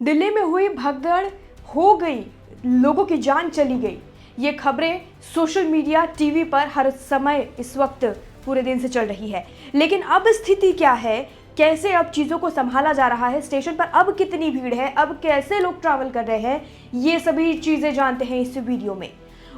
दिल्ली में हुई भगदड़ हो गई, लोगों की जान चली गई। ये खबरें सोशल मीडिया, टीवी पर हर समय इस वक्त पूरे दिन से चल रही है। लेकिन अब स्थिति क्या है, कैसे अब चीजों को संभाला जा रहा है, स्टेशन पर अब कितनी भीड़ है, अब कैसे लोग ट्रैवल कर रहे हैं, ये सभी चीजें जानते हैं इस वीडियो में।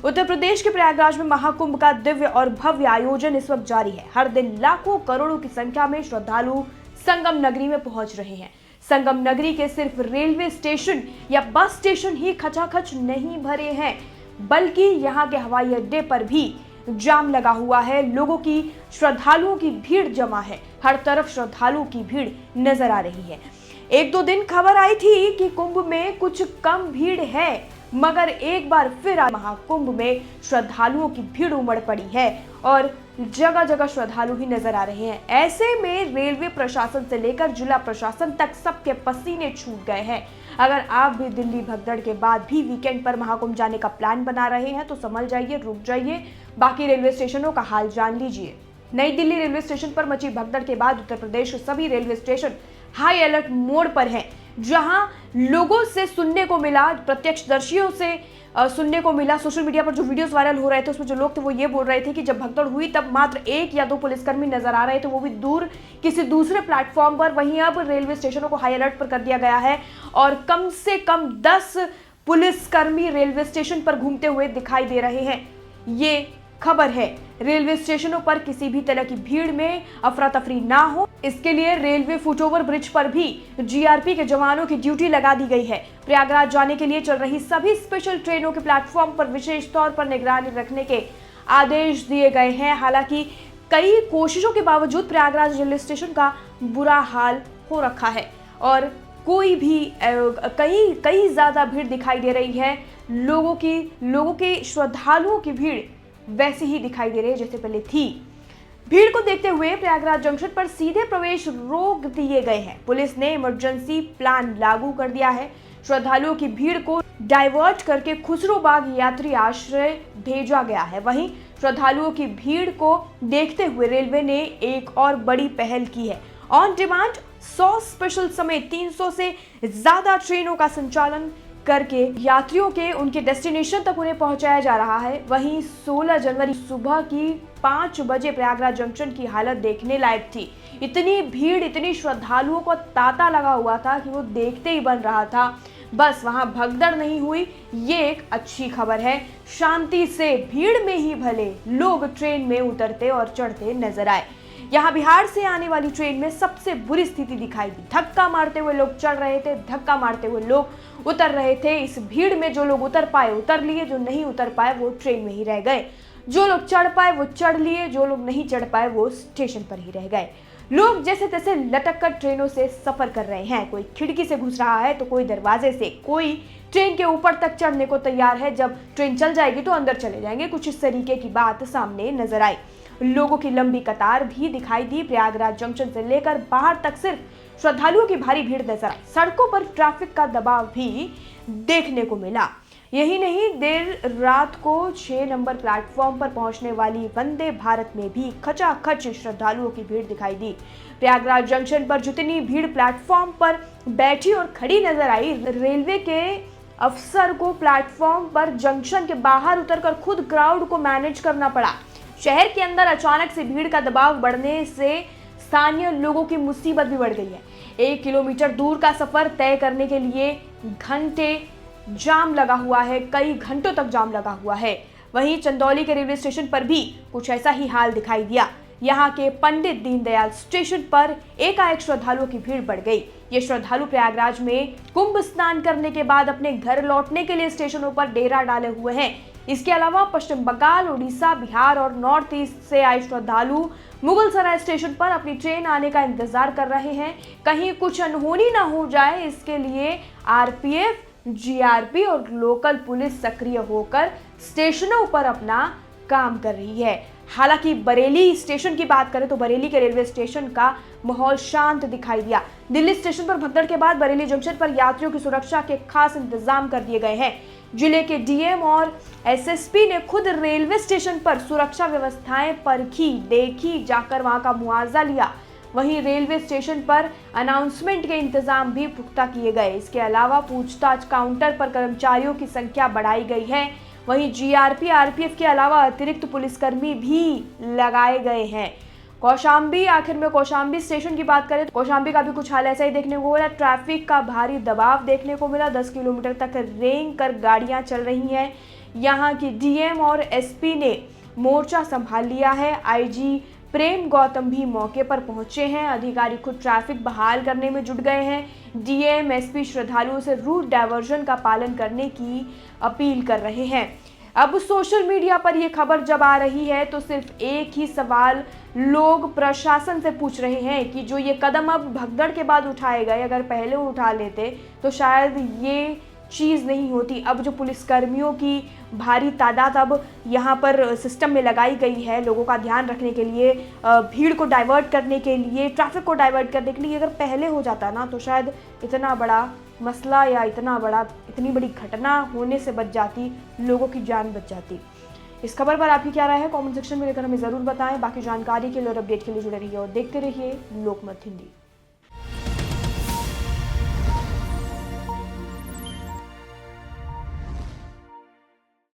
उत्तर प्रदेश के प्रयागराज में महाकुंभ का दिव्य और भव्य आयोजन इस वक्त जारी है। हर दिन लाखों करोड़ों की संख्या में श्रद्धालु संगम नगरी में पहुंच रहे हैं। संगम नगरी के सिर्फ रेलवे स्टेशन या बस स्टेशन ही खचाखच नहीं भरे हैं, बल्कि यहाँ के हवाई अड्डे पर भी जाम लगा हुआ है। लोगों की, श्रद्धालुओं की भीड़ जमा है। हर तरफ श्रद्धालुओं की भीड़ नजर आ रही है। एक दो दिन खबर आई थी कि कुंभ में कुछ कम भीड़ है, मगर एक बार फिर महाकुंभ में श्रद्धालुओं की भीड़ उमड़ पड़ी है और जगह जगह श्रद्धालु ही नजर आ रहे हैं। ऐसे में रेलवे प्रशासन से लेकर जिला प्रशासन तक सबके पसीने छूट गए हैं। अगर आप भी दिल्ली भगदड़ के बाद भी वीकेंड पर महाकुंभ जाने का प्लान बना रहे हैं तो संभल जाइए, रुक जाइए, बाकी रेलवे स्टेशनों का हाल जान लीजिए। नई दिल्ली रेलवे स्टेशन पर मची भगदड़ के बाद उत्तर प्रदेश के सभी railway station high alert mode पर हैं। जहां लोगों से सुनने को मिला, प्रत्यक्षदर्शियों से सुनने को मिला, सोशल मीडिया पर जो वीडियोस वायरल हो रहे थे उसमें जो लोग थे वो ये बोल रहे थे कि जब भगदड़ हुई तब मात्र 1 या 2 पुलिसकर्मी नजर आ रहे थे, वो भी दूर किसी दूसरे प्लेटफॉर्म पर। वहीं अब रेलवे स्टेशनों को हाई अलर्ट पर कर दिया गया है और कम से कम 10 पुलिसकर्मी रेलवे स्टेशन पर घूमते हुए दिखाई दे रहे हैं। ये खबर है। रेलवे स्टेशनों पर किसी भी तरह की भीड़ में अफरा तफरी ना हो, इसके लिए रेलवे फुटओवर ब्रिज पर भी जीआरपी के जवानों की ड्यूटी लगा दी गई है। प्रयागराज जाने के लिए चल रही सभी स्पेशल ट्रेनों के प्लेटफॉर्म पर विशेष तौर पर निगरानी रखने के आदेश दिए गए हैं। हालांकि कई कोशिशों के बावजूद प्रयागराज रेलवे स्टेशन का बुरा हाल हो रखा है और कोई भी कई ज्यादा भीड़ दिखाई दे रही है। लोगों की श्रद्धालुओं की भीड़ वैसी ही दिखाई दे रही है जैसे पहले थी। भीड़ को देखते हुए प्रयागराज जंक्शन पर सीधे प्रवेश रोक दिए गए हैं। पुलिस ने इमरजेंसी प्लान लागू कर दिया है। श्रद्धालुओं की भीड़ को डाइवर्ट करके खुसरोबाग यात्री आश्रय भेजा गया है। वहीं श्रद्धालुओं की भीड़ को देखते हुए रेलवे ने एक और बड़ी पहल की है। ऑन डिमांड 100 स्पेशल समेत 300 से ज्यादा ट्रेनों का संचालन करके यात्रियों के उनके डेस्टिनेशन तक उन्हें पहुंचाया जा रहा है। वहीं 16 जनवरी सुबह की 5 बजे प्रयागराज जंक्शन की हालत देखने लायक थी। इतनी भीड़, इतनी श्रद्धालुओं को तांता लगा हुआ था कि वो देखते ही बन रहा था। बस वहां भगदड़ नहीं हुई, ये एक अच्छी खबर है। शांति से भीड़ में ही भले लोग ट्रेन में उतरते और चढ़ते नजर आए। यहाँ बिहार से आने वाली ट्रेन में सबसे बुरी स्थिति दिखाई दी। धक्का मारते हुए लोग चढ़ रहे थे, धक्का मारते हुए लोग उतर रहे थे। इस भीड़ में जो लोग उतर पाए उतर लिए, जो नहीं उतर पाए वो ट्रेन में ही रह गए। जो लोग चढ़ पाए वो चढ़ लिए, जो लोग नहीं चढ़ पाए वो स्टेशन पर ही रह गए। लोग जैसे तैसे लटक कर ट्रेनों से सफर कर रहे हैं। कोई खिड़की से घुस रहा है तो कोई दरवाजे से, कोई ट्रेन के ऊपर तक चढ़ने को तैयार है। जब ट्रेन चल जाएगी तो अंदर चले जाएंगे। कुछ इस तरीके की बात सामने नजर आई। लोगों की लंबी कतार भी दिखाई दी। प्रयागराज जंक्शन से लेकर बाहर तक सिर्फ श्रद्धालुओं की भारी भीड़ नजर आई। सड़कों पर ट्रैफिक का दबाव भी देखने को मिला। यही नहीं, देर रात को 6 नंबर प्लेटफॉर्म पर पहुंचने वाली वंदे भारत में भी खचाखच श्रद्धालुओं की भीड़ दिखाई दी। प्रयागराज जंक्शन पर जितनी भीड़ प्लेटफॉर्म पर बैठी और खड़ी नजर आई, रेलवे के अफसर को प्लेटफॉर्म पर जंक्शन के बाहर उतरकर खुद क्राउड को मैनेज करना पड़ा। शहर के अंदर अचानक से भीड़ का दबाव बढ़ने से स्थानीय लोगों की मुसीबत भी बढ़ गई है। 1 किलोमीटर दूर का सफर तय करने के लिए घंटे जाम लगा हुआ है, कई घंटों तक जाम लगा हुआ है। वहीं चंदौली के रेलवे स्टेशन पर भी कुछ ऐसा ही हाल दिखाई दिया। यहाँ के पंडित दीनदयाल स्टेशन पर एकाएक श्रद्धालुओं की भीड़ बढ़ गई। ये श्रद्धालु प्रयागराज में कुंभ स्नान करने के बाद अपने घर लौटने के लिए स्टेशनों पर डेरा डाले हुए हैं। इसके अलावा पश्चिम बंगाल, उड़ीसा, बिहार और नॉर्थ ईस्ट से आए श्रद्धालु मुगलसराय स्टेशन पर अपनी ट्रेन आने का इंतजार कर रहे हैं। कहीं कुछ अनहोनी ना हो जाए, इसके लिए आरपीएफ, जीआरपी और लोकल पुलिस सक्रिय होकर स्टेशनों पर अपना काम कर रही है। हालांकि बरेली स्टेशन की बात करें तो बरेली के रेलवे स्टेशन का माहौल शांत दिखाई दिया। दिल्ली स्टेशन पर भगदड़ के बाद बरेली जंक्शन पर यात्रियों की सुरक्षा के खास इंतजाम कर दिए गए हैं। जिले के डीएम और एसएसपी ने खुद रेलवे स्टेशन पर सुरक्षा व्यवस्थाएं परखी, देखी, जाकर वहां का मुआवजा लिया। वहीं रेलवे स्टेशन पर अनाउंसमेंट के इंतजाम भी पुख्ता किए गए। इसके अलावा पूछताछ काउंटर पर कर्मचारियों की संख्या बढ़ाई गई है। वहीं जीआरपी, आरपीएफ के अलावा अतिरिक्त पुलिसकर्मी भी लगाए गए हैं। कौशाम्बी, आखिर में कौशाम्बी स्टेशन की बात करें तो कौशाम्बी का भी कुछ हाल ऐसा ही देखने को मिला। ट्रैफिक का भारी दबाव देखने को मिला। 10 किलोमीटर तक रेंग कर गाड़ियां चल रही हैं। यहां की डीएम और एसपी ने मोर्चा संभाल लिया है। आईजी प्रेम गौतम भी मौके पर पहुंचे हैं। अधिकारी खुद ट्रैफिक बहाल करने में जुट गए हैं। डीएम, एसपी श्रद्धालुओं से रूट डायवर्जन का पालन करने की अपील कर रहे हैं। अब सोशल मीडिया पर यह खबर जब आ रही है तो सिर्फ एक ही सवाल लोग प्रशासन से पूछ रहे हैं कि जो ये कदम अब भगदड़ के बाद उठाए गए, अगर पहले उठा लेते तो शायद ये चीज़ नहीं होती। अब जो पुलिसकर्मियों की भारी तादाद अब यहाँ पर सिस्टम में लगाई गई है लोगों का ध्यान रखने के लिए, भीड़ को डाइवर्ट करने के लिए, ट्रैफिक को डाइवर्ट करने के लिए, अगर पहले हो जाता ना तो शायद इतना बड़ा मसला या इतनी बड़ी घटना होने से बच जाती, लोगों की जान बच जाती। इस खबर पर आपकी क्या राय है? कमेंट सेक्शन में लेकर हमें ज़रूर बताएं। बाकी जानकारी के लिए और अपडेट के लिए जुड़े रहिए और देखते रहिए लोकमत हिंदी।